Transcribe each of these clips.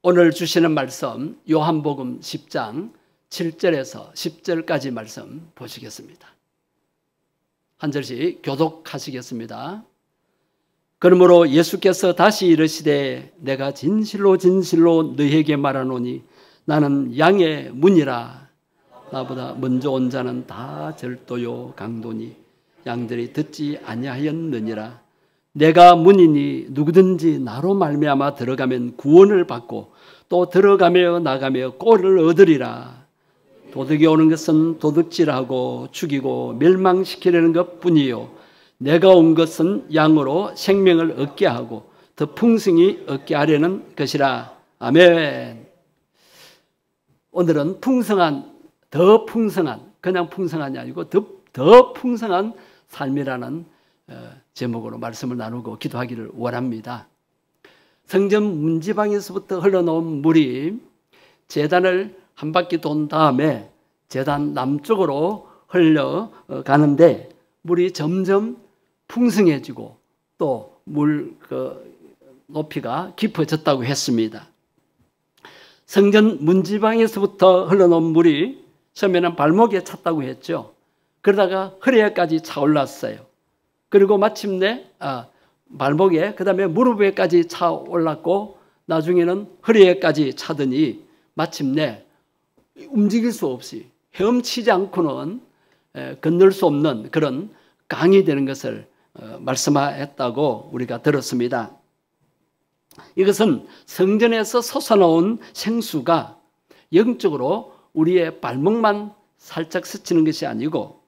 오늘 주시는 말씀 요한복음 10장 7절에서 10절까지 말씀 보시겠습니다. 한 절씩 교독하시겠습니다. 그러므로 예수께서 다시 이르시되 내가 진실로 진실로 너희에게 말하노니 나는 양의 문이라. 나보다 먼저 온 자는 다 절도요 강도니 양들이 듣지 아니하였느니라. 내가 문이니 누구든지 나로 말미암아 들어가면 구원을 받고 또 들어가며 나가며 꼴을 얻으리라. 도둑이 오는 것은 도둑질하고 죽이고 멸망시키려는 것뿐이요 내가 온 것은 양으로 생명을 얻게 하고 더 풍성히 얻게 하려는 것이라. 아멘. 오늘은 더 풍성한, 그냥 풍성한이 아니고 더 풍성한 삶이라는 제목으로 말씀을 나누고 기도하기를 원합니다. 성전 문지방에서부터 흘러나온 물이 제단을 한 바퀴 돈 다음에 제단 남쪽으로 흘러가는데 물이 점점 풍성해지고 또 물 높이가 깊어졌다고 했습니다. 성전 문지방에서부터 흘러나온 물이 처음에는 발목에 찼다고 했죠. 그러다가 허리에까지 차올랐어요. 그리고 마침내 발목에 그다음에 무릎 위에까지 차올랐고 나중에는 허리에까지 차더니 마침내 움직일 수 없이 헤엄치지 않고는 건널 수 없는 그런 강이 되는 것을 말씀하였다고 우리가 들었습니다. 이것은 성전에서 솟아나온 생수가 영적으로 우리의 발목만 살짝 스치는 것이 아니고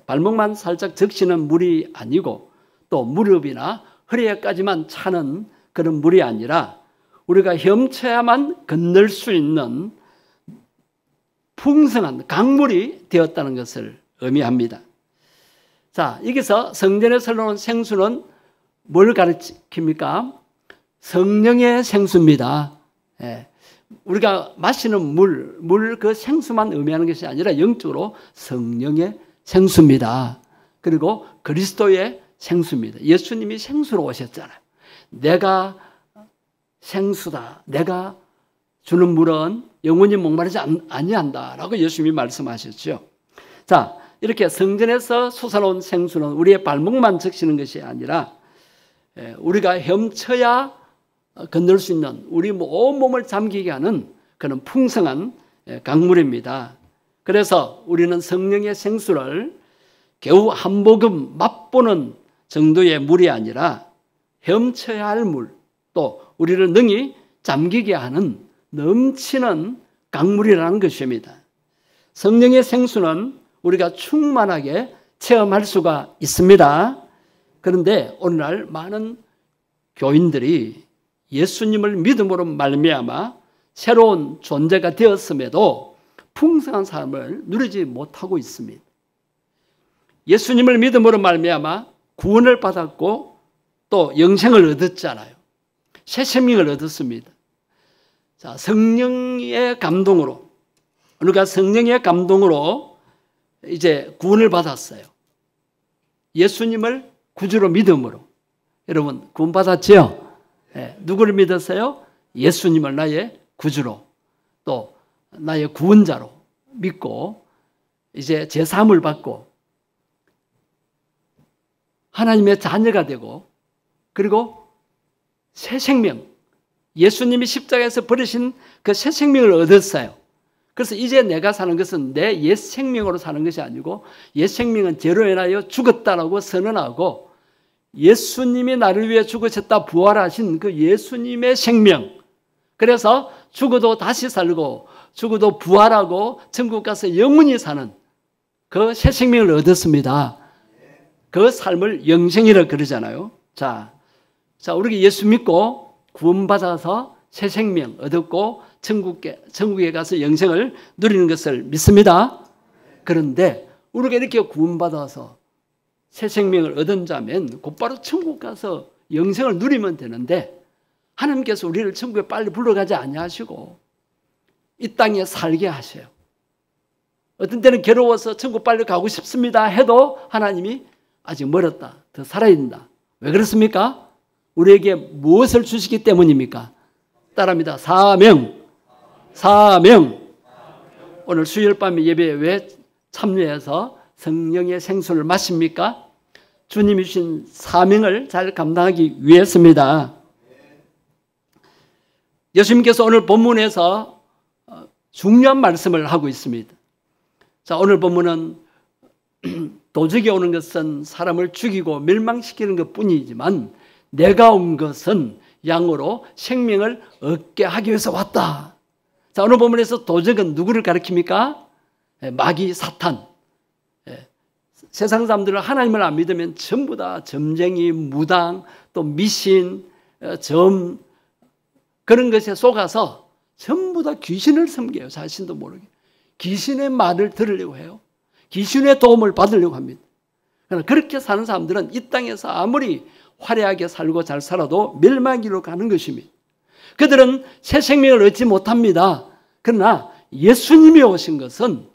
발목만 살짝 적시는 물이 아니고 또 무릎이나 허리에까지만 차는 그런 물이 아니라 우리가 헤엄쳐야만 건널 수 있는 풍성한 강물이 되었다는 것을 의미합니다. 자, 여기서 성전에서 흘러오는 생수는 뭘 가르칩니까? 성령의 생수입니다. 우리가 마시는 물 그 생수만 의미하는 것이 아니라 영적으로 성령의 생수입니다. 그리고 그리스도의 생수입니다. 예수님이 생수로 오셨잖아요. 내가 생수다. 내가 주는 물은 영원히 목마르지 아니한다라고 예수님이 말씀하셨죠. 자, 이렇게 성전에서 솟아나온 생수는 우리의 발목만 적시는 것이 아니라 우리가 헤엄쳐야 건널 수 있는 우리 온몸을 잠기게 하는 그런 풍성한 강물입니다. 그래서 우리는 성령의 생수를 겨우 한 모금 맛보는 정도의 물이 아니라 헤엄쳐야 할 물, 또 우리를 능히 잠기게 하는 넘치는 강물이라는 것입니다. 성령의 생수는 우리가 충만하게 체험할 수가 있습니다. 그런데 오늘날 많은 교인들이 예수님을 믿음으로 말미암아 새로운 존재가 되었음에도 풍성한 삶을 누리지 못하고 있습니다. 예수님을 믿음으로 말미암아 구원을 받았고 또 영생을 얻었잖아요. 새 생명을 얻었습니다. 자, 성령의 감동으로 우리가 성령의 감동으로 이제 구원을 받았어요. 예수님을 구주로 믿음으로. 여러분 구원 받았죠? 누구를 믿었어요? 예수님을 나의 구주로 또 나의 구원자로 믿고 이제 제사함을 받고 하나님의 자녀가 되고 그리고 새 생명, 예수님이 십자가에서 버리신 그 새 생명을 얻었어요. 그래서 이제 내가 사는 것은 내 옛 생명으로 사는 것이 아니고 옛 생명은 죄로 인하여 죽었다라고 선언하고 예수님이 나를 위해 죽으셨다 부활하신 그 예수님의 생명, 그래서 죽어도 다시 살고 죽어도 부활하고 천국 가서 영원히 사는 그 새 생명을 얻었습니다. 그 삶을 영생이라고 그러잖아요. 자, 우리가 예수 믿고 구원받아서 새 생명 얻었고 천국에 가서 영생을 누리는 것을 믿습니다. 그런데 우리가 이렇게 구원받아서 새 생명을 얻은 자면 곧바로 천국 가서 영생을 누리면 되는데 하나님께서 우리를 천국에 빨리 불러가지 아니하시고 이 땅에 살게 하셔요. 어떤 때는 괴로워서 천국 빨리 가고 싶습니다 해도 하나님이 아직 멀었다, 더 살아야 된다. 왜 그렇습니까? 우리에게 무엇을 주시기 때문입니까? 따라합니다. 사명. 사명. 오늘 수요일 밤에 예배에 왜 참여해서 성령의 생수를 마십니까? 주님이 주신 사명을 잘 감당하기 위해서입니다. 예수님께서 오늘 본문에서 중요한 말씀을 하고 있습니다. 자, 오늘 본문은 도적이 오는 것은 사람을 죽이고 멸망시키는 것뿐이지만 내가 온 것은 양으로 생명을 얻게 하기 위해서 왔다. 자, 오늘 본문에서 도적은 누구를 가리킵니까? 마귀 사탄. 세상 사람들은 하나님을 안 믿으면 전부 다 점쟁이, 무당, 또 미신, 점 그런 것에 속아서 전부 다 귀신을 섬겨요. 자신도 모르게. 귀신의 말을 들으려고 해요. 귀신의 도움을 받으려고 합니다. 그러나 그렇게 사는 사람들은 이 땅에서 아무리 화려하게 살고 잘 살아도 멸망기로 가는 것입니다. 그들은 새 생명을 얻지 못합니다. 그러나 예수님이 오신 것은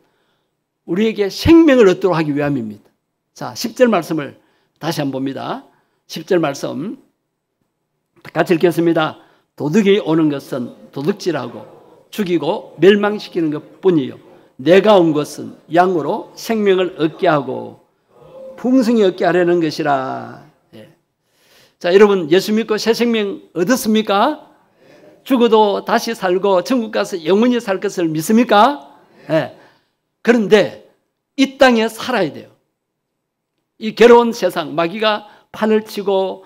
우리에게 생명을 얻도록 하기 위함입니다. 자, 10절 말씀을 다시 한번 봅니다. 10절 말씀 같이 읽겠습니다. 도둑이 오는 것은 도둑질하고 죽이고 멸망시키는 것뿐이요 내가 온 것은 양으로 생명을 얻게 하고 풍성히 얻게 하려는 것이라. 자, 여러분 예수 믿고 새 생명 얻었습니까? 죽어도 다시 살고 천국 가서 영원히 살 것을 믿습니까? 그런데 이 땅에 살아야 돼요. 이 괴로운 세상, 마귀가 판을 치고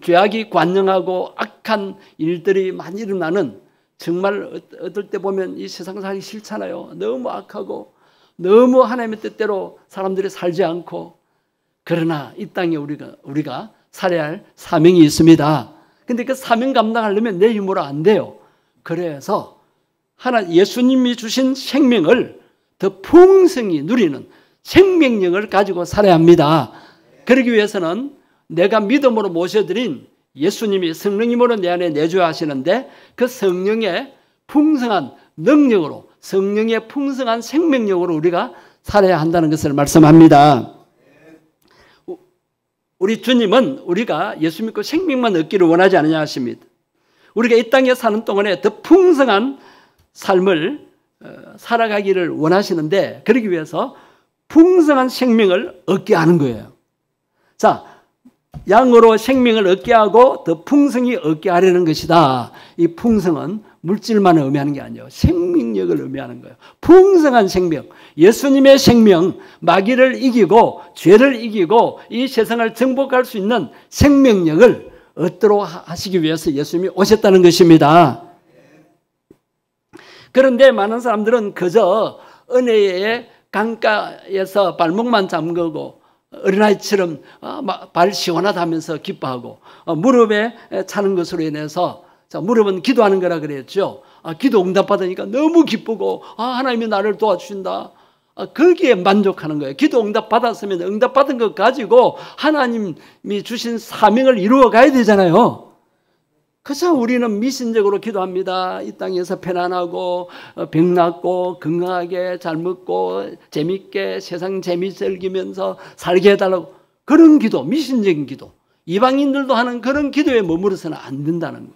죄악이 관영하고 악한 일들이 많이 일어나는, 정말 어떨 때 보면 이 세상 살기 싫잖아요. 너무 악하고 너무 하나님의 뜻대로 사람들이 살지 않고. 그러나 이 땅에 우리가 살아야 할 사명이 있습니다. 근데 그 사명 감당하려면 내 힘으로 안 돼요. 그래서 예수님이 주신 생명을 더 풍성히 누리는 생명력을 가지고 살아야 합니다. 그러기 위해서는 내가 믿음으로 모셔드린 예수님이 성령님으로 내 안에 내줘야 하시는데, 그 성령의 풍성한 능력으로, 성령의 풍성한 생명력으로 우리가 살아야 한다는 것을 말씀합니다. 우리 주님은 우리가 예수 믿고 생명만 얻기를 원하지 않느냐 하십니다. 우리가 이 땅에 사는 동안에 더 풍성한 삶을 살아가기를 원하시는데, 그러기 위해서 풍성한 생명을 얻게 하는 거예요. 자, 양으로 생명을 얻게 하고 더 풍성히 얻게 하려는 것이다. 이 풍성은 물질만을 의미하는 게 아니에요. 생명력을 의미하는 거예요. 풍성한 생명, 예수님의 생명, 마귀를 이기고 죄를 이기고 이 세상을 정복할 수 있는 생명력을 얻도록 하시기 위해서 예수님이 오셨다는 것입니다. 그런데 많은 사람들은 그저 은혜의 강가에서 발목만 잠그고 어린아이처럼 발 시원하다면서 기뻐하고, 무릎에 차는 것으로 인해서, 자, 무릎은 기도하는 거라 그랬죠. 기도 응답받으니까 너무 기쁘고, 하나님이 나를 도와주신다. 거기에 만족하는 거예요. 기도 응답 받았으면 응답받은 것 가지고 하나님이 주신 사명을 이루어 가야 되잖아요. 그래서 우리는 미신적으로 기도합니다. 이 땅에서 편안하고 병 낫고 건강하게 잘 먹고 재밌게 세상 재미 즐기면서 살게 해달라고, 그런 기도, 미신적인 기도, 이방인들도 하는 그런 기도에 머무르서는 안 된다는 거예요.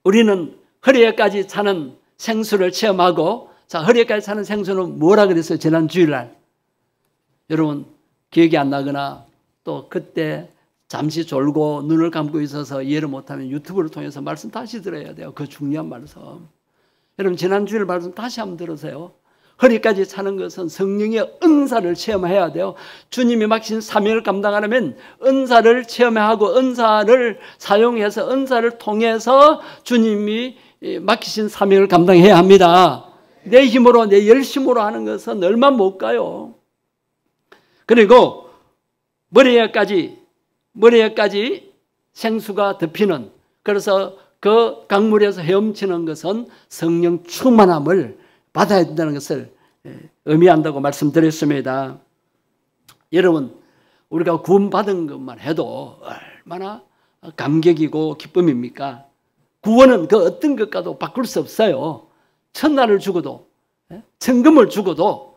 우리는 허리에까지 차는 생수를 체험하고, 자, 허리에까지 차는 생수는 뭐라 그랬어요? 지난 주일날 여러분 기억이 안 나거나 또 그때 잠시 졸고 눈을 감고 있어서 이해를 못하면 유튜브를 통해서 말씀 다시 들어야 돼요. 그 중요한 말씀. 여러분 지난 주일 말씀 다시 한번 들으세요. 허리까지 차는 것은 성령의 은사를 체험해야 돼요. 주님이 맡기신 사명을 감당하려면 은사를 체험하고 은사를 사용해서 은사를 통해서 주님이 맡기신 사명을 감당해야 합니다. 내 힘으로 내 열심으로 하는 것은 얼마 못 가요. 그리고 머리에까지 생수가 덮이는, 그래서 그 강물에서 헤엄치는 것은 성령 충만함을 받아야 된다는 것을 의미한다고 말씀드렸습니다. 여러분 우리가 구원받은 것만 해도 얼마나 감격이고 기쁨입니까? 구원은 그 어떤 것과도 바꿀 수 없어요. 천날을 죽어도, 천금을 죽어도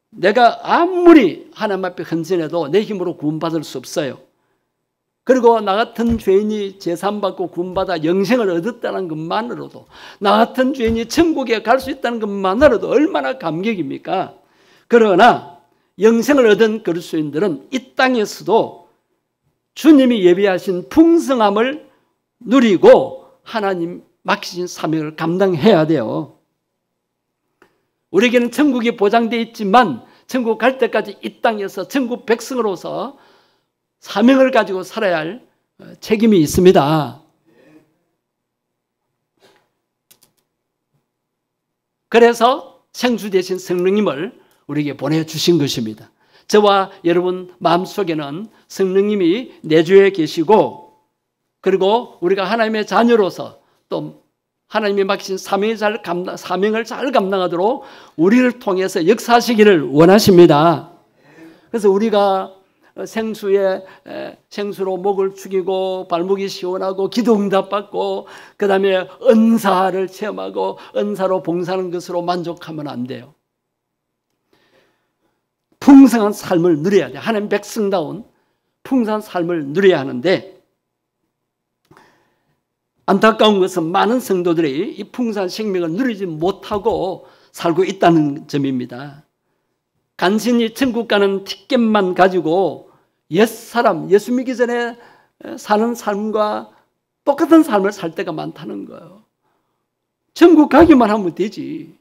내가 아무리 하나님 앞에 헌신해도 내 힘으로 구원받을 수 없어요. 그리고 나 같은 죄인이 제사받고 구원받아 영생을 얻었다는 것만으로도, 나 같은 죄인이 천국에 갈 수 있다는 것만으로도 얼마나 감격입니까? 그러나 영생을 얻은 그리스도인들은 이 땅에서도 주님이 예비하신 풍성함을 누리고 하나님 맡기신 사명을 감당해야 돼요. 우리에게는 천국이 보장되어 있지만 천국 갈 때까지 이 땅에서 천국 백성으로서 사명을 가지고 살아야 할 책임이 있습니다. 그래서 생수 대신 성령님을 우리에게 보내주신 것입니다. 저와 여러분 마음속에는 성령님이 내주에 계시고, 그리고 우리가 하나님의 자녀로서 또 하나님이 맡기신 사명을 잘 감당하도록 우리를 통해서 역사하시기를 원하십니다. 그래서 우리가 생수로 목을 축이고 발목이 시원하고 기도 응답받고 그 다음에 은사를 체험하고 은사로 봉사하는 것으로 만족하면 안 돼요. 풍성한 삶을 누려야 돼요. 하나님 백성다운 풍성한 삶을 누려야 하는데, 안타까운 것은 많은 성도들이 이 풍성한 생명을 누리지 못하고 살고 있다는 점입니다. 간신히 천국 가는 티켓만 가지고 옛사람, 예수 믿기 전에 사는 삶과 똑같은 삶을 살 때가 많다는 거예요. 천국 가기만 하면 되지.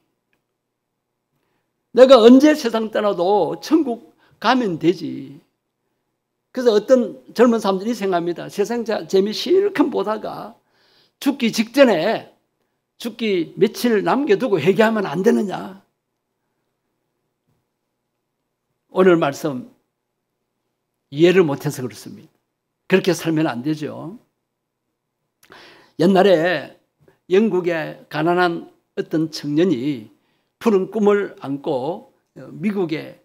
내가 언제 세상 떠나도 천국 가면 되지. 그래서 어떤 젊은 사람들이 생각합니다. 세상 재미 실컷 보다가 죽기 직전에, 죽기 며칠 남겨두고 회개하면 안 되느냐. 오늘 말씀 이해를 못해서 그렇습니다. 그렇게 살면 안 되죠. 옛날에 영국의 가난한 어떤 청년이 푸른 꿈을 안고 미국에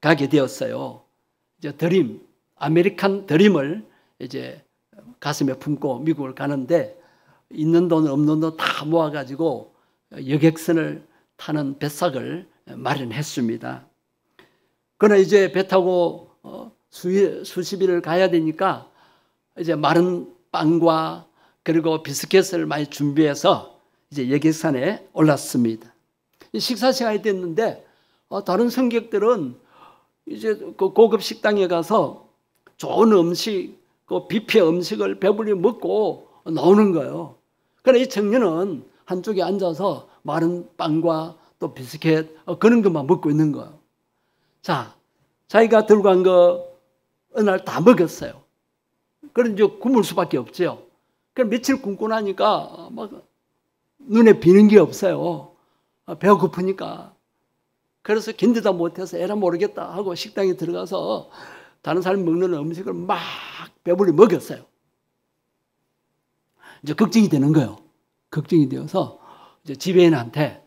가게 되었어요. 이제 아메리칸 드림을 이제 가슴에 품고 미국을 가는데, 있는 돈 없는 돈 다 모아가지고 여객선을 타는 뱃삭을 마련했습니다. 그러나 이제 배 타고 수십 일을 가야 되니까 이제 마른 빵과 그리고 비스켓을 많이 준비해서 이제 여객선에 올랐습니다. 식사 시간이 됐는데 다른 승객들은 이제 그 고급 식당에 가서 좋은 음식, 그 뷔페 음식을 배불리 먹고 나오는 거예요. 그러나 이 청년은 한쪽에 앉아서 마른 빵과 또 비스켓 그런 것만 먹고 있는 거예요. 자, 자기가 들고 간 거 어느 날 다 먹었어요. 그럼 이제 굶을 수밖에 없죠. 그럼 며칠 굶고 나니까 막 눈에 비는 게 없어요. 배가 고프니까. 그래서 견디다 못해서 에라 모르겠다 하고 식당에 들어가서 다른 사람이 먹는 음식을 막 배불리 먹였어요. 이제 걱정이 되는 거예요. 걱정이 되어서 이제 지배인한테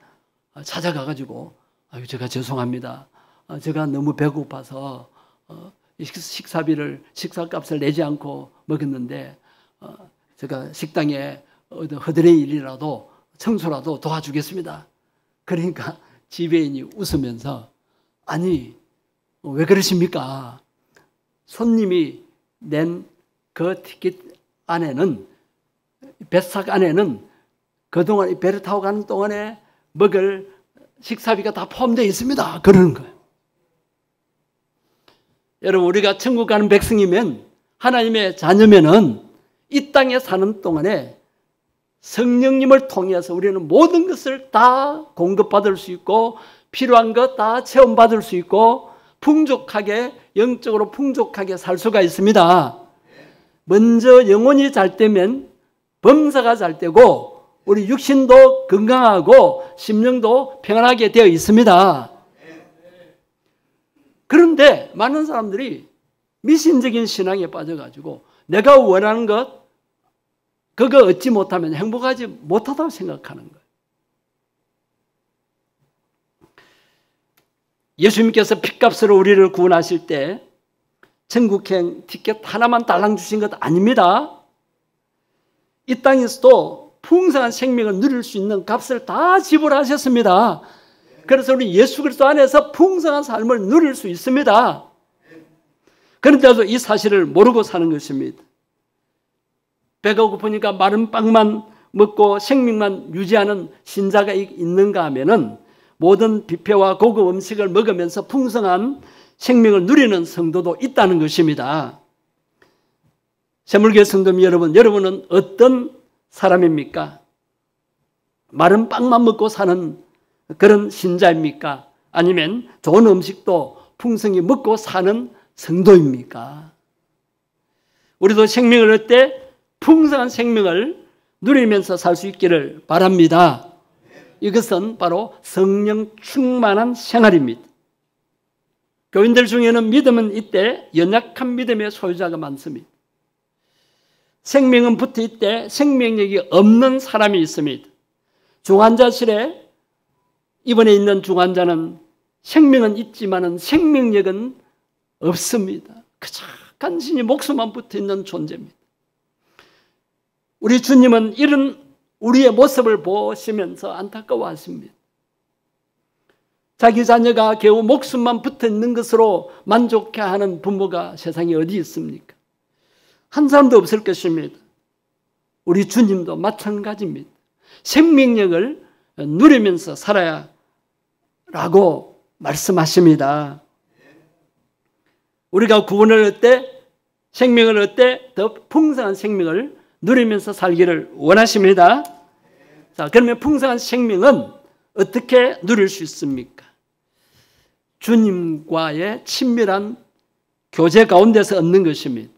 찾아가가지고, 아유, 제가 죄송합니다. 제가 너무 배고파서 식사값을 내지 않고 먹었는데, 제가 식당에 허드렛 일이라도 청소라도 도와주겠습니다. 그러니까 지배인이 웃으면서, 아니, 왜 그러십니까? 손님이 낸 그 티켓 안에는, 뱃삭 안에는 그동안 배를 타고 가는 동안에 먹을 식사비가 다 포함되어 있습니다. 그러는 거예요. 여러분, 우리가 천국 가는 백성이면, 하나님의 자녀면은 이 땅에 사는 동안에 성령님을 통해서 우리는 모든 것을 다 공급받을 수 있고, 필요한 것 다 체험받을 수 있고, 풍족하게, 영적으로 풍족하게 살 수가 있습니다. 먼저 영혼이 잘 되면 범사가 잘 되고, 우리 육신도 건강하고 심령도 평안하게 되어 있습니다. 그런데 많은 사람들이 미신적인 신앙에 빠져가지고 내가 원하는 것, 그거 얻지 못하면 행복하지 못하다고 생각하는 거예요. 예수님께서 핏값으로 우리를 구원하실 때 천국행 티켓 하나만 달랑 주신 것 아닙니다. 이 땅에서도 풍성한 생명을 누릴 수 있는 값을 다 지불하셨습니다. 그래서 우리 예수 그리스도 안에서 풍성한 삶을 누릴 수 있습니다. 그런데도 이 사실을 모르고 사는 것입니다. 배가 고프니까 마른 빵만 먹고 생명만 유지하는 신자가 있는가 하면은 모든 뷔페와 고급 음식을 먹으면서 풍성한 생명을 누리는 성도도 있다는 것입니다. 새물교회 성도님 여러분, 여러분은 어떤 사람입니까? 마른 빵만 먹고 사는 그런 신자입니까? 아니면 좋은 음식도 풍성히 먹고 사는 성도입니까? 우리도 생명을 얻을 때 풍성한 생명을 누리면서 살 수 있기를 바랍니다. 이것은 바로 성령 충만한 생활입니다. 교인들 중에는 믿음은 이때 연약한 믿음의 소유자가 많습니다. 생명은 붙어 있대 생명력이 없는 사람이 있습니다. 중환자실에 입원해 있는 중환자는 생명은 있지만 생명력은 없습니다. 그저 간신히 목숨만 붙어 있는 존재입니다. 우리 주님은 이런 우리의 모습을 보시면서 안타까워하십니다. 자기 자녀가 겨우 목숨만 붙어 있는 것으로 만족해하는 부모가 세상에 어디 있습니까? 한 사람도 없을 것입니다. 우리 주님도 마찬가지입니다. 생명력을 누리면서 살아야 라고 말씀하십니다. 우리가 구원을 얻을 때, 생명을 얻을 때 더 풍성한 생명을 누리면서 살기를 원하십니다. 자, 그러면 풍성한 생명은 어떻게 누릴 수 있습니까? 주님과의 친밀한 교제 가운데서 얻는 것입니다.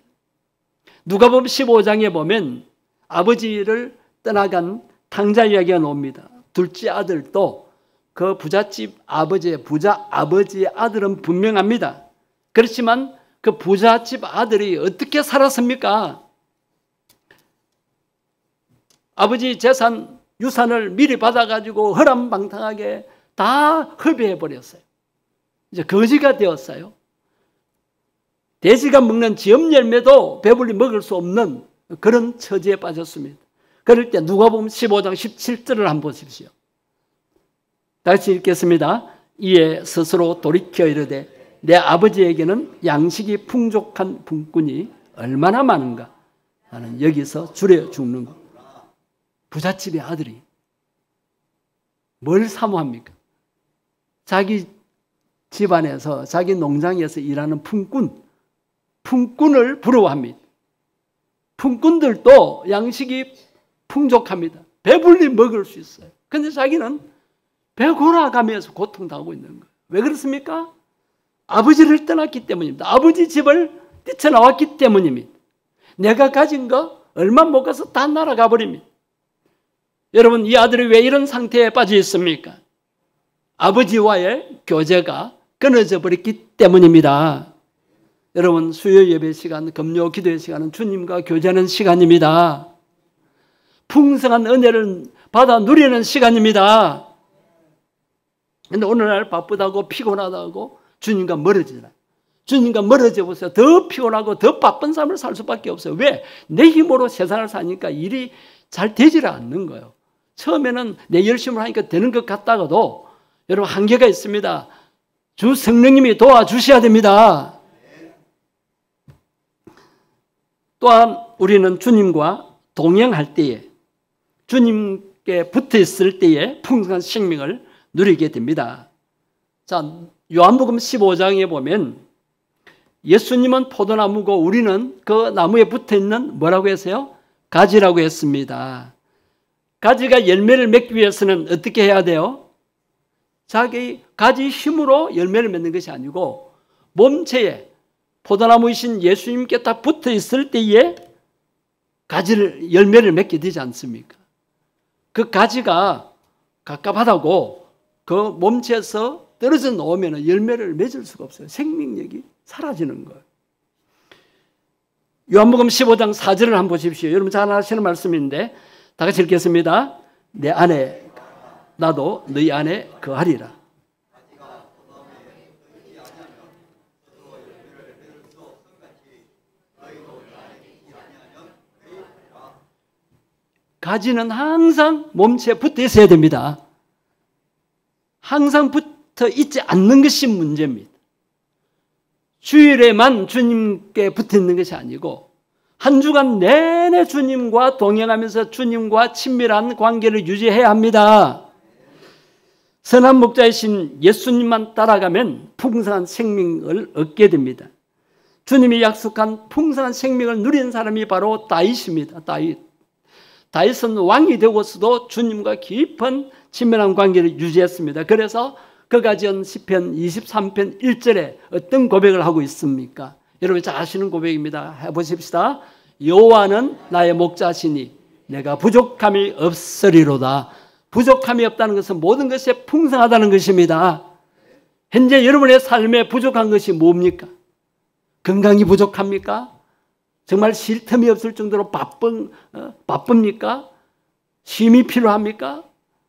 누가복음 15장에 보면 아버지를 떠나간 탕자 이야기가 나옵니다. 둘째 아들도 그 부잣집 아버지의 아들은 분명합니다. 그렇지만 그 부잣집 아들이 어떻게 살았습니까? 아버지 재산, 유산을 미리 받아가지고 허람방탕하게 다 허비해버렸어요. 이제 거지가 되었어요. 돼지가 먹는 지엄 열매도 배불리 먹을 수 없는 그런 처지에 빠졌습니다. 그럴 때 누가복음 15장 17절을 한번 보십시오. 다시 읽겠습니다. 이에 스스로 돌이켜 이르되 내 아버지에게는 양식이 풍족한 분꾼이 얼마나 많은가. 나는 여기서 줄여 죽는 것. 부잣집의 아들이 뭘 사모합니까? 자기 집안에서 자기 농장에서 일하는 품꾼을 부러워합니다. 품꾼들도 양식이 풍족합니다. 배불리 먹을 수 있어요. 그런데 자기는 배고라가면서 고통당하고 있는 거예요. 왜 그렇습니까? 아버지를 떠났기 때문입니다. 아버지 집을 뛰쳐나왔기 때문입니다. 내가 가진 거 얼마 못 가서 다 날아가 버립니다. 여러분, 이 아들이 왜 이런 상태에 빠져 있습니까? 아버지와의 교제가 끊어져 버렸기 때문입니다. 여러분, 수요 예배 시간, 금요 기도의 시간은 주님과 교제하는 시간입니다. 풍성한 은혜를 받아 누리는 시간입니다. 그런데 오늘날 바쁘다고 피곤하다고 주님과 멀어지잖아요. 주님과 멀어져 보세요. 더 피곤하고 더 바쁜 삶을 살 수밖에 없어요. 왜? 내 힘으로 세상을 사니까 일이 잘 되질 않는 거예요. 처음에는 내 열심을 하니까 되는 것 같다가도 여러분 한계가 있습니다. 주 성령님이 도와주셔야 됩니다. 또한 우리는 주님과 동행할 때에, 주님께 붙어 있을 때에 풍성한 생명을 누리게 됩니다. 자, 요한복음 15장에 보면 예수님은 포도나무고 우리는 그 나무에 붙어 있는 뭐라고 했어요? 가지라고 했습니다. 가지가 열매를 맺기 위해서는 어떻게 해야 돼요? 자기 가지 힘으로 열매를 맺는 것이 아니고 몸체에 포도나무이신 예수님께 딱 붙어 있을 때에 열매를 맺게 되지 않습니까? 그 가지가 갑갑하다고 그 몸체에서 떨어져 나오면 열매를 맺을 수가 없어요. 생명력이 사라지는 거예요. 요한복음 15장 4절을 한번 보십시오. 여러분 잘 아시는 말씀인데 다 같이 읽겠습니다. 내 안에 나도 너희 안에 거하리라. 가지는 항상 몸체에 붙어 있어야 됩니다. 항상 붙어 있지 않는 것이 문제입니다. 주일에만 주님께 붙어 있는 것이 아니고 한 주간 내내 주님과 동행하면서 주님과 친밀한 관계를 유지해야 합니다. 선한 목자이신 예수님만 따라가면 풍성한 생명을 얻게 됩니다. 주님이 약속한 풍성한 생명을 누린 사람이 바로 다윗입니다. 다윗은 왕이 되고서도 주님과 깊은 친밀한 관계를 유지했습니다. 그래서 그가 지은 시편 23편 1절에 어떤 고백을 하고 있습니까? 여러분 잘 아시는 고백입니다. 해보십시다. 여호와는 나의 목자시니 내가 부족함이 없으리로다. 부족함이 없다는 것은 모든 것이 풍성하다는 것입니다. 현재 여러분의 삶에 부족한 것이 뭡니까? 건강이 부족합니까? 정말 쉴 틈이 없을 정도로 바쁩니까? 쉼이 필요합니까?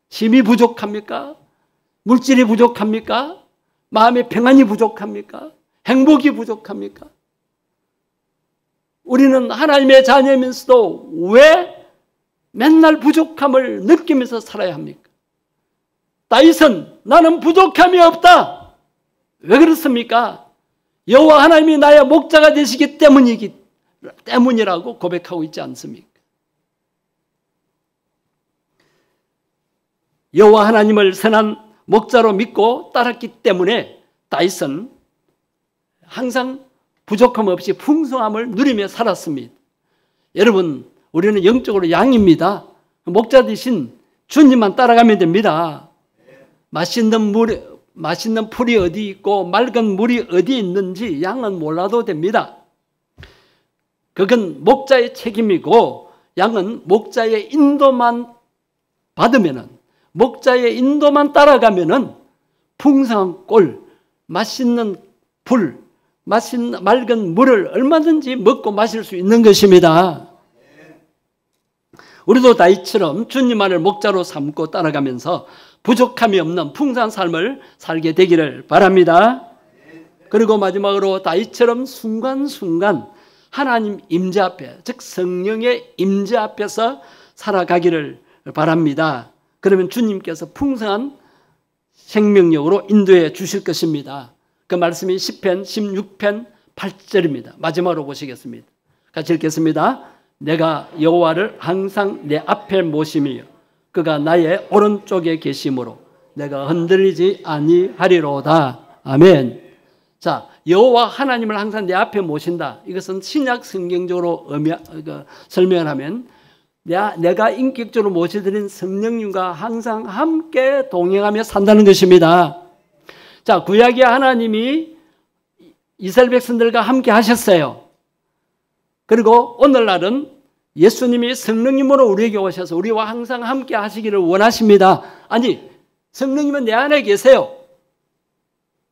쉼이 부족합니까? 물질이 부족합니까? 마음의 평안이 부족합니까? 행복이 부족합니까? 우리는 하나님의 자녀면서도 왜 맨날 부족함을 느끼면서 살아야 합니까? 다윗은 나는 부족함이 없다. 왜 그렇습니까? 여호와 하나님이 나의 목자가 되시기 때문이라고 고백하고 있지 않습니까? 여호와 하나님을 선한 목자로 믿고 따랐기 때문에 다윗은 항상 부족함 없이 풍성함을 누리며 살았습니다. 여러분, 우리는 영적으로 양입니다. 목자 대신 주님만 따라가면 됩니다. 맛있는 풀이 어디 있고 맑은 물이 어디 있는지 양은 몰라도 됩니다. 그건 목자의 책임이고 양은 목자의 인도만 받으면은, 목자의 인도만 따라가면은 풍성한 꼴, 맛있는 풀, 맑은 물을 얼마든지 먹고 마실 수 있는 것입니다. 우리도 다윗처럼 주님만을 목자로 삼고 따라가면서 부족함이 없는 풍성한 삶을 살게 되기를 바랍니다. 그리고 마지막으로 다윗처럼 순간순간 하나님 임재 앞에, 즉 성령의 임재 앞에서 살아가기를 바랍니다. 그러면 주님께서 풍성한 생명력으로 인도해 주실 것입니다. 그 말씀이 시편 16편 8절입니다. 마지막으로 보시겠습니다. 같이 읽겠습니다. 내가 여호와를 항상 내 앞에 모심이요 그가 나의 오른쪽에 계심으로 내가 흔들리지 아니하리로다. 아멘. 자, 여호와 하나님을 항상 내 앞에 모신다. 이것은 신약 성경적으로 설명을 하면 내가 인격적으로 모셔드린 성령님과 항상 함께 동행하며 산다는 것입니다. 자, 구약의 하나님이 이스라엘 백성들과 함께 하셨어요. 그리고 오늘날은 예수님이 성령님으로 우리에게 오셔서 우리와 항상 함께 하시기를 원하십니다. 아니, 성령님은 내 안에 계세요.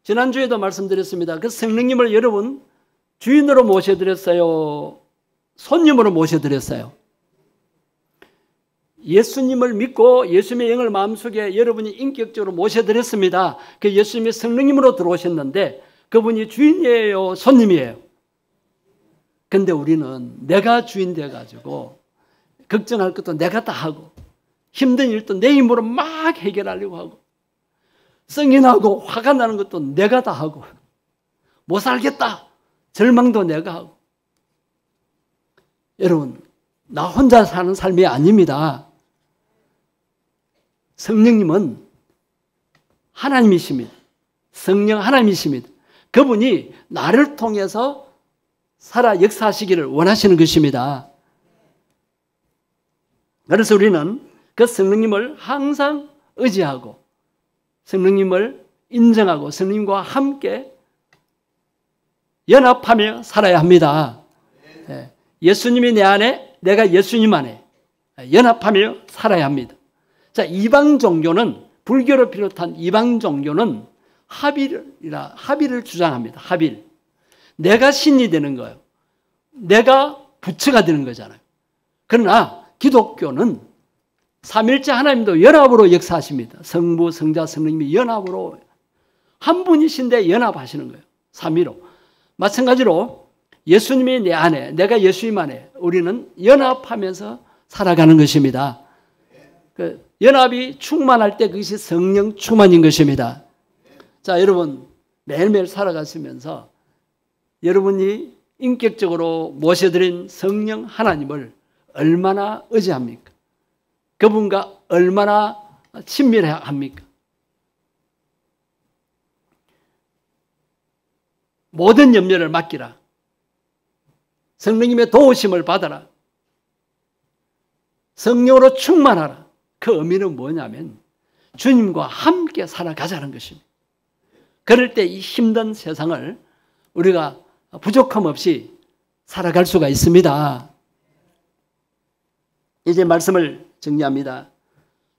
지난주에도 말씀드렸습니다. 그 성령님을 여러분 주인으로 모셔드렸어요? 손님으로 모셔드렸어요? 예수님을 믿고 예수님의 영을 마음속에 여러분이 인격적으로 모셔드렸습니다. 그 예수님이 성령님으로 들어오셨는데 그분이 주인이에요? 손님이에요? 근데 우리는 내가 주인 돼가지고 걱정할 것도 내가 다 하고 힘든 일도 내 힘으로 막 해결하려고 하고 성이 나고 화가 나는 것도 내가 다 하고 못 살겠다 절망도 내가 하고. 여러분, 나 혼자 사는 삶이 아닙니다. 성령님은 하나님이십니다. 성령 하나님이십니다. 그분이 나를 통해서 살아 역사하시기를 원하시는 것입니다. 그래서 우리는 그 성령님을 항상 의지하고 성령님을 인정하고 성령님과 함께 연합하며 살아야 합니다. 예수님이 내 안에, 내가 예수님 안에 연합하며 살아야 합니다. 자, 이방 종교는, 불교를 비롯한 이방 종교는 합의를 주장합니다. 합의. 내가 신이 되는 거예요. 내가 부처가 되는 거잖아요. 그러나 기독교는 삼일째 하나님도 연합으로 역사하십니다. 성부, 성자, 성령님이 연합으로 한 분이신데 연합하시는 거예요. 삼위로. 마찬가지로 예수님이 내 안에, 내가 예수님 안에, 우리는 연합하면서 살아가는 것입니다. 그 연합이 충만할 때 그것이 성령 충만인 것입니다. 자, 여러분 매일매일 살아가시면서 여러분이 인격적으로 모셔드린 성령 하나님을 얼마나 의지합니까? 그분과 얼마나 친밀해야 합니까? 모든 염려를 맡기라. 성령님의 도우심을 받아라. 성령으로 충만하라. 그 의미는 뭐냐면 주님과 함께 살아가자는 것입니다. 그럴 때 이 힘든 세상을 우리가 부족함 없이 살아갈 수가 있습니다. 이제 말씀을 정리합니다.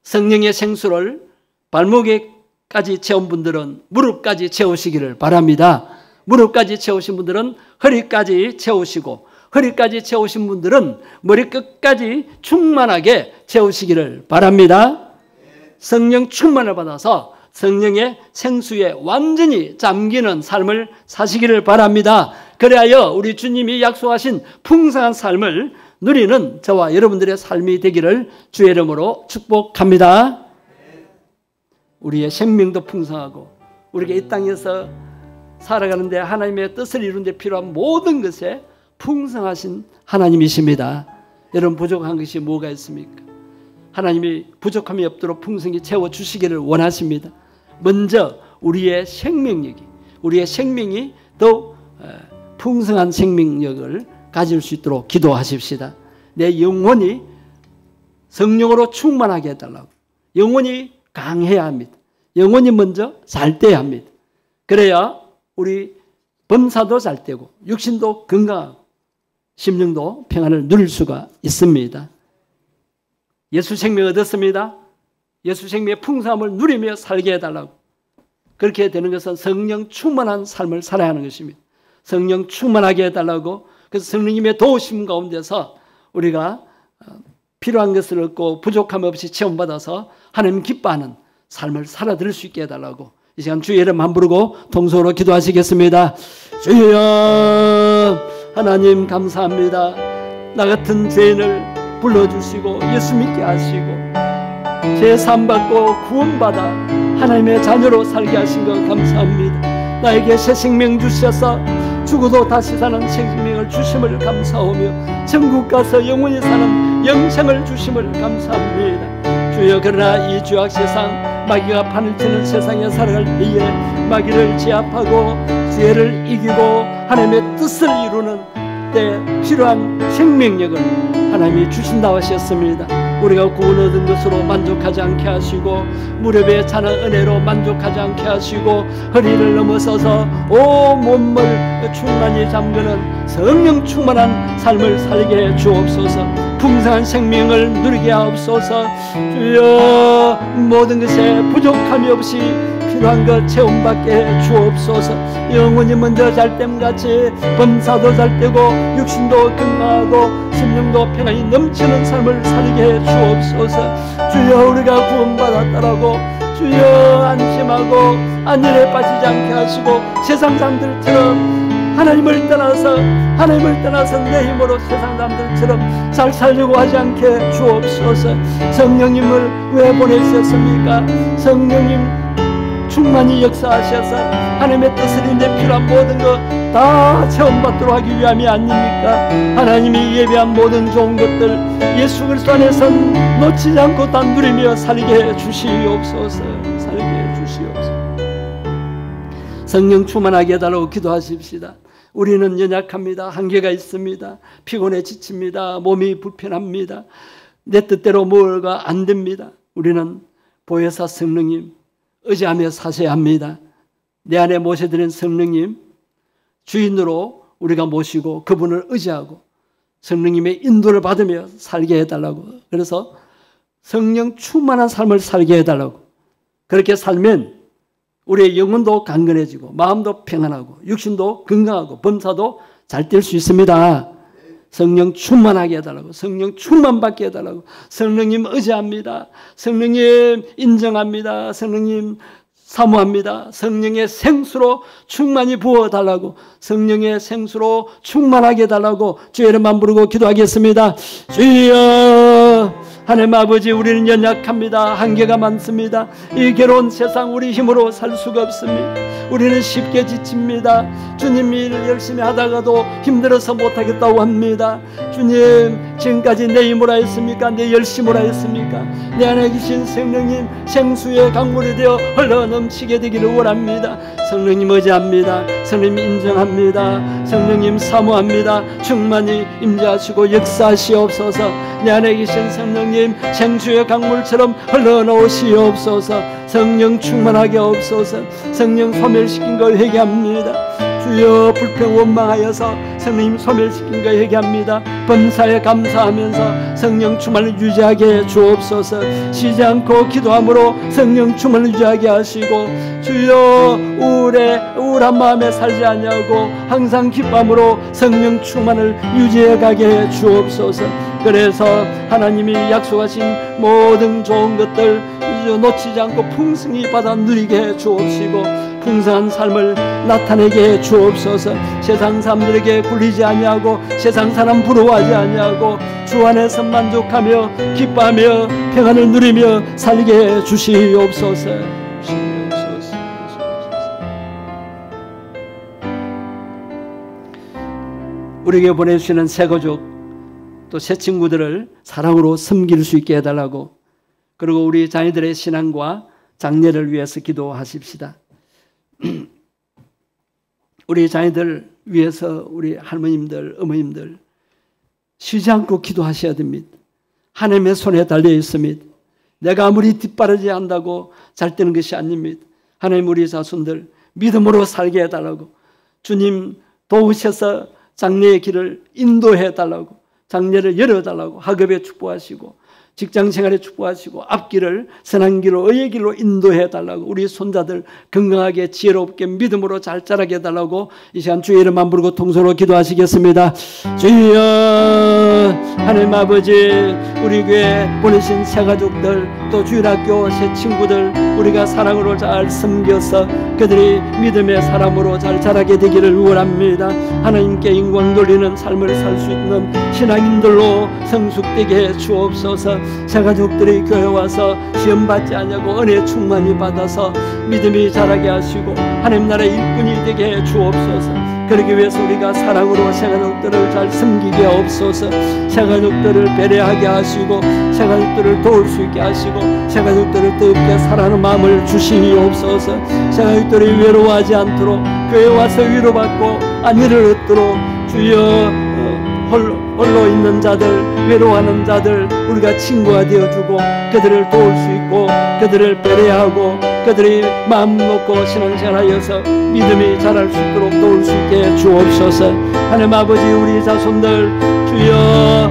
성령의 생수를 발목에까지 채운 분들은 무릎까지 채우시기를 바랍니다. 무릎까지 채우신 분들은 허리까지 채우시고, 허리까지 채우신 분들은 머리 끝까지 충만하게 채우시기를 바랍니다. 성령 충만을 받아서 성령의 생수에 완전히 잠기는 삶을 사시기를 바랍니다. 그래야 우리 주님이 약속하신 풍성한 삶을 누리는 저와 여러분들의 삶이 되기를 주의 이름으로 축복합니다. 우리의 생명도 풍성하고 우리가 이 땅에서 살아가는데 하나님의 뜻을 이루는 데 필요한 모든 것에 풍성하신 하나님이십니다. 여러분, 부족한 것이 뭐가 있습니까? 하나님이 부족함이 없도록 풍성히 채워주시기를 원하십니다. 먼저 우리의 생명력이, 우리의 생명이 더 풍성한 생명력을 가질 수 있도록 기도하십시다. 내 영혼이 성령으로 충만하게 해달라고. 영혼이 강해야 합니다. 영혼이 먼저 잘 돼야 합니다. 그래야 우리 범사도 잘 되고 육신도 건강하고 심령도 평안을 누릴 수가 있습니다. 예수 생명 얻었습니다. 예수 생명의 풍성함을 누리며 살게 해달라고. 그렇게 되는 것은 성령 충만한 삶을 살아야 하는 것입니다. 성령 충만하게 해달라고. 그래서 성령님의 도우심 가운데서 우리가 필요한 것을 얻고 부족함 없이 체험받아서 하나님 기뻐하는 삶을 살아드릴 수 있게 해달라고. 이 시간 주의 이름 한 부르고 통성으로 기도하시겠습니다. 주여, 하나님 감사합니다. 나 같은 죄인을 불러주시고 예수 믿게 하시고 죄 사함받고 구원받아 하나님의 자녀로 살게 하신 것 감사합니다. 나에게 새 생명 주셔서 죽어도 다시 사는 생명을 주심을 감사하며 천국 가서 영원히 사는 영생을 주심을 감사합니다. 주여, 그러나 이 죄악 세상, 마귀가 판을 치는 세상에 살아갈 때에 마귀를 제압하고 죄를 이기고 하나님의 뜻을 이루는 때 필요한 생명력을 하나님이 주신다고 하셨습니다. 우리가 구원 얻은 것으로 만족하지 않게 하시고 무릎에 차는 은혜로 만족하지 않게 하시고 허리를 넘어서서 온 몸을 충만히 잠그는 성령 충만한 삶을 살게 해 주옵소서. 풍성한 생명을 누리게 하옵소서. 주여, 모든 것에 부족함이 없이 필요한 것 체험받게 해 주옵소서. 영혼이 먼저 잘됨같이 범사도 잘되고 육신도 건강하고 심령도 평안이 넘치는 삶을 살게 해 주옵소서. 주여, 우리가 구원받았다라고 주여 안심하고 안일에 빠지지 않게 하시고 세상 사람들처럼 하나님을 떠나서 내 힘으로 세상 사람들처럼 잘 살려고 하지 않게 주옵소서. 성령님을 왜 보내셨습니까? 성령님 충만히 역사하셔서 하나님의 뜻을 이루는 데 필요한 모든 것 다 체험받도록 하기 위함이 아닙니까? 하나님이 예배한 모든 좋은 것들 예수 그리스도 안에서 놓치지 않고 다 누리며 살게 해 주시옵소서. 살게 해 주시옵소서. 성령 충만하게 해달라고 기도하십시다. 우리는 연약합니다. 한계가 있습니다. 피곤해 지칩니다. 몸이 불편합니다. 내 뜻대로 뭐가 안 됩니다. 우리는 보혜사 성령님 의지하며 사셔야 합니다. 내 안에 모셔드린 성령님 주인으로 우리가 모시고 그분을 의지하고 성령님의 인도를 받으며 살게 해달라고. 그래서 성령 충만한 삶을 살게 해달라고. 그렇게 살면 우리의 영혼도 강건해지고 마음도 평안하고 육신도 건강하고 범사도 잘 될 수 있습니다. 성령 충만하게 해달라고. 성령 충만받게 해달라고. 성령님 의지합니다. 성령님 인정합니다. 성령님 사모합니다. 성령의 생수로 충만히 부어달라고. 성령의 생수로 충만하게 해달라고 주의 이름만 부르고 기도하겠습니다. 주여, 하나님 아버지, 우리는 연약합니다. 한계가 많습니다. 이 괴로운 세상 우리 힘으로 살 수가 없습니다. 우리는 쉽게 지칩니다. 주님 일 열심히 하다가도 힘들어서 못하겠다고 합니다. 주님, 지금까지 내 힘으로 했습니까? 내 열심으로 했습니까? 내 안에 계신 성령님 생수의 강물이 되어 흘러넘치게 되기를 원합니다. 성령님 의지합니다. 성령님 인정합니다. 성령님 사모합니다. 충만히 임재하시고 역사하시옵소서. 내 안에 계신 성령님 생수의 강물처럼 흘러놓으시옵소서. 성령 충만하게 없소서. 성령 소멸시킨 걸 회개합니다. 주여, 불평 원망하여서 성령 소멸시킨 걸 회개합니다. 범사에 감사하면서 성령 충만을 유지하게 주옵소서. 쉬지 않고 기도함으로 성령 충만을 유지하게 하시고, 주여, 우울한 마음에 살지 아니하고 항상 기쁨으로 성령 충만을 유지해 가게 주옵소서. 그래서 하나님이 약속하신 모든 좋은 것들 놓치지 않고 풍성히 받아 누리게 해 주옵시고, 풍성한 삶을 나타내게 해 주옵소서. 세상 사람들에게 굴리지 아니하고 세상 사람 부러워하지 아니하고 주 안에서 만족하며 기뻐하며 평안을 누리며 살게 해 주시옵소서. 우리에게 보내주시는 새 가족, 또 새 친구들을 사랑으로 섬길 수 있게 해달라고, 그리고 우리 자녀들의 신앙과 장래를 위해서 기도하십시다. 우리 자녀들 위해서 우리 할머님들, 어머님들 쉬지 않고 기도하셔야 됩니다. 하나님의 손에 달려 있습니다. 내가 아무리 뒷바라지 한다고 잘 되는 것이 아닙니다. 하나님, 우리 자손들 믿음으로 살게 해달라고, 주님 도우셔서 장래의 길을 인도해 달라고, 장래를 열어달라고, 학업에 축복하시고 직장생활에 축복하시고 앞길을 선한 길로 의의 길로 인도해 달라고, 우리 손자들 건강하게 지혜롭게 믿음으로 잘 자라게 해달라고 이 시간 주의 이름만 부르고 통성으로 기도하시겠습니다. 주여, 하나님 아버지, 우리 교회 보내신 새 가족들, 또 주일학교 새 친구들 우리가 사랑으로 잘 섬겨서 그들이 믿음의 사람으로 잘 자라게 되기를 원합니다. 하나님께 영광 돌리는 삶을 살 수 있는 신앙인들로 성숙되게 해 주옵소서. 새 가족들이 교회 와서 시험 받지 않냐고 은혜 충만히 받아서 믿음이 자라게 하시고 하나님 나라의 일꾼이 되게 해 주옵소서. 그러기 위해서 우리가 사랑으로 새 가족들을 잘 섬기게 하옵소서. 새 가족들을 배려하게 하시고 새 가족들을 도울 수 있게 하시고 새 가족들을 뜨겁게 사랑하는 마음을 주시옵소서. 새 가족들이 외로워하지 않도록 교회 와서 위로받고 안위를 얻도록, 주여, 홀로 있는 자들, 외로워하는 자들 우리가 친구가 되어주고 그들을 도울 수 있고 그들을 배려하고 그들이 마음 놓고 신앙생활하여서 믿음이 자랄 수 있도록 도울 수 있게 주옵소서. 하나님 아버지, 우리 자손들 주여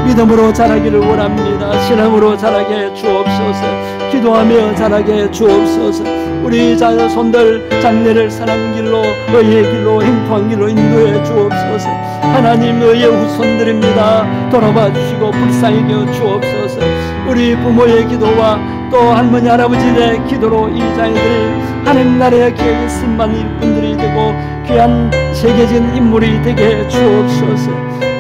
믿음으로 자라기를 원합니다. 신앙으로 자라게 주옵소서. 기도하며 자라게 주옵소서. 우리 자손들 장래를 사랑 길로 의의 길로 행복한 길로 인도해 주옵소서. 하나님, 의의 후손들입니다. 돌아봐 주시고 불쌍히 여겨 주옵소서. 우리 부모의 기도와 또 할머니 할아버지의 기도로 이 자녀들이 하나님 나라의 귀하게 쓰임받는 일꾼들이 되고 귀한 세계적인 인물이 되게 해 주옵소서.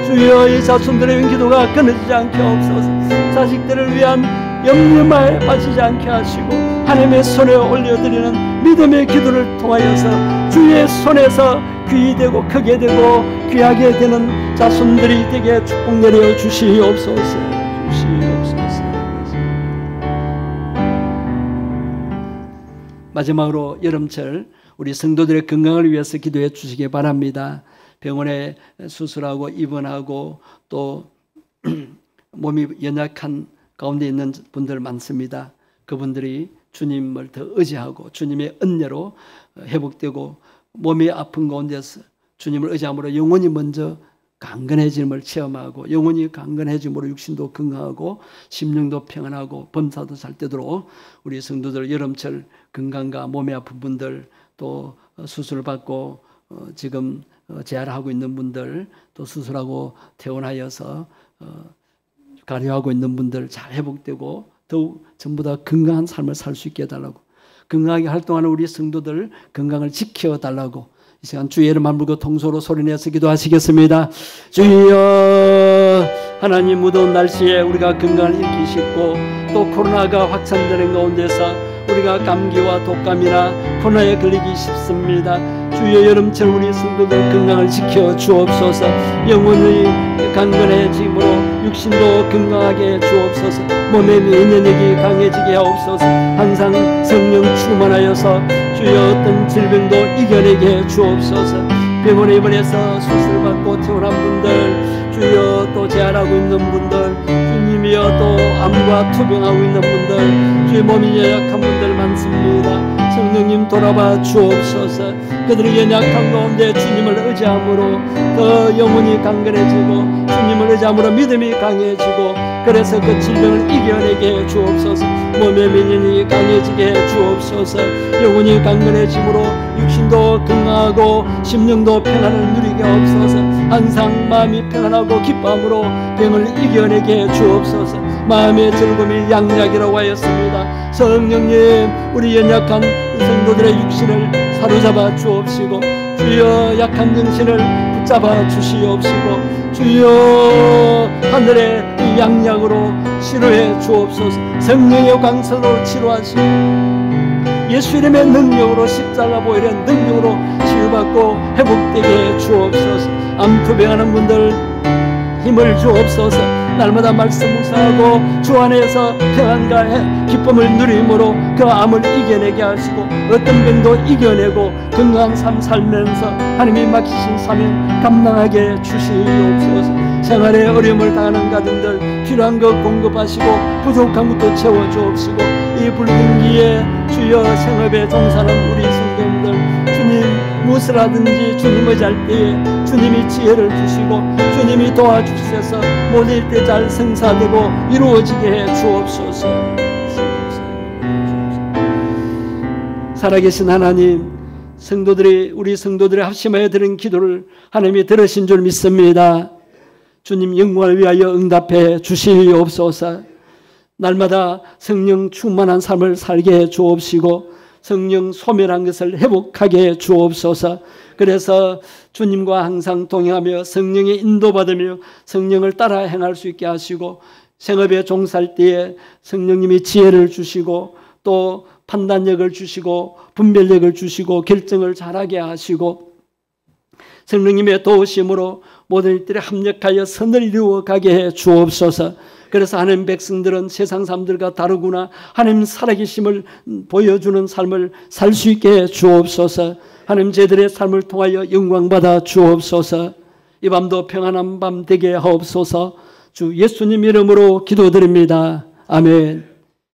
주여, 이 자손들의 기도가 끊어지지 않게 하옵소서. 자식들을 위한 염려만 빠지지 않게 하시고 하나님의 손에 올려드리는 믿음의 기도를 통하여서 주의 손에서 귀히 되고 크게 되고 귀하게 되는 자손들이 되게 축복 내려 주시옵소서. 마지막으로 여름철 우리 성도들의 건강을 위해서 기도해 주시기 바랍니다. 병원에 수술하고 입원하고 또 몸이 연약한 가운데 있는 분들 많습니다. 그분들이 주님을 더 의지하고 주님의 은혜로 회복되고 몸이 아픈 가운데서 주님을 의지함으로 영혼이 먼저 강건해짐을 체험하고 영혼이 강건해짐으로 육신도 건강하고 심령도 평안하고 범사도 잘 되도록 우리 성도들 여름철 건강과 몸이 아픈 분들 또 수술을 받고 지금 재활하고 있는 분들 또 수술하고 퇴원하여서 가려하고 있는 분들 잘 회복되고 더욱 전부 다 건강한 삶을 살 수 있게 해달라고, 건강하게 활동하는 우리 성도들 건강을 지켜달라고 이 시간 주의 이름만 부르고 통소로 소리내서 기도하시겠습니다. 주여, 하나님 무더운 날씨에 우리가 건강을 잃기 쉽고 또 코로나가 확산되는 가운데서 우리가 감기와 독감이나 코로나에 걸리기 쉽습니다. 주여, 여름철 우리 성도들 건강을 지켜 주옵소서. 영혼의 강건해짐으로 육신도 건강하게 주옵소서. 몸의 면역력이 강해지게 하옵소서. 항상 성령 충만하여서 주여 어떤 질병도 이겨내게 주옵소서. 병원에 입원해서 수술받고 퇴원한 분들, 주여 또 재활하고 있는 분들, 주님이여 또 암과 투병하고 있는 분들, 주의 몸이 연약한 분들 많습니다. 성령님 돌아봐 주옵소서. 그들의 연약한 가운데 주님을 의지함으로 더 영혼이 강건해지고 주님을 의지함으로 믿음이 강해지고 그래서 그 질병을 이겨내게 주옵소서. 몸의 면역력이 강해지게 주옵소서. 영혼이 강건해짐으로 육신도 건강하고 심령도 평안을 누리게 하옵소서. 항상 마음이 평안하고 기쁨으로 병을 이겨내게 주옵소서. 마음의 즐거움이 양약이라고 하였습니다. 성령님, 우리 연약한 성도들의 육신을 사로잡아 주옵시고 주여 약한 정신을 붙잡아 주시옵시고 주여 하늘의 이 양약으로 치료해 주옵소서. 성령의 광선으로 치료하시고 예수 이름의 능력으로 십자가 보혈의 능력으로 치유받고 회복되게 주옵소서. 암투병하는 분들 힘을 주옵소서. 날마다 말씀 묵상하고 주 안에서 평안과 기쁨을 누림으로 그 암을 이겨내게 하시고 어떤 병도 이겨내고 건강한 삶 살면서 하나님이 맡기신 사명 감당하게 주시옵소서. 생활에 어려움을 당하는 가정들 필요한 것 공급하시고 부족한 것도 채워주옵시고 이 불경기에 주여 생업에 종사하는 우리 성도님들 주님 무엇을 하든지 주님 의지할 때에 주님이 지혜를 주시고 주님이 도와주셔서 모든 일 잘 성사되고 이루어지게 해 주옵소서. 살아계신 하나님, 성도들이 우리 성도들의 합심하여 드린 기도를 하나님이 들으신 줄 믿습니다. 주님 영광을 위하여 응답해 주시옵소서. 날마다 성령 충만한 삶을 살게 해 주옵시고 성령 소멸한 것을 회복하게 해 주옵소서. 그래서 주님과 항상 동행하며 성령의 인도받으며 성령을 따라 행할 수 있게 하시고 생업에 종사할 때에 성령님이 지혜를 주시고 또 판단력을 주시고 분별력을 주시고 결정을 잘하게 하시고 성령님의 도우심으로 모든 일들에 합력하여 선을 이루어가게 해 주옵소서. 그래서 하나님 백성들은 세상 사람들과 다르구나 하나님 살아계심을 보여주는 삶을 살 수 있게 해 주옵소서. 하나님 저희들의 삶을 통하여 영광받아 주옵소서. 이 밤도 평안한 밤 되게 하옵소서. 주 예수님 이름으로 기도드립니다. 아멘.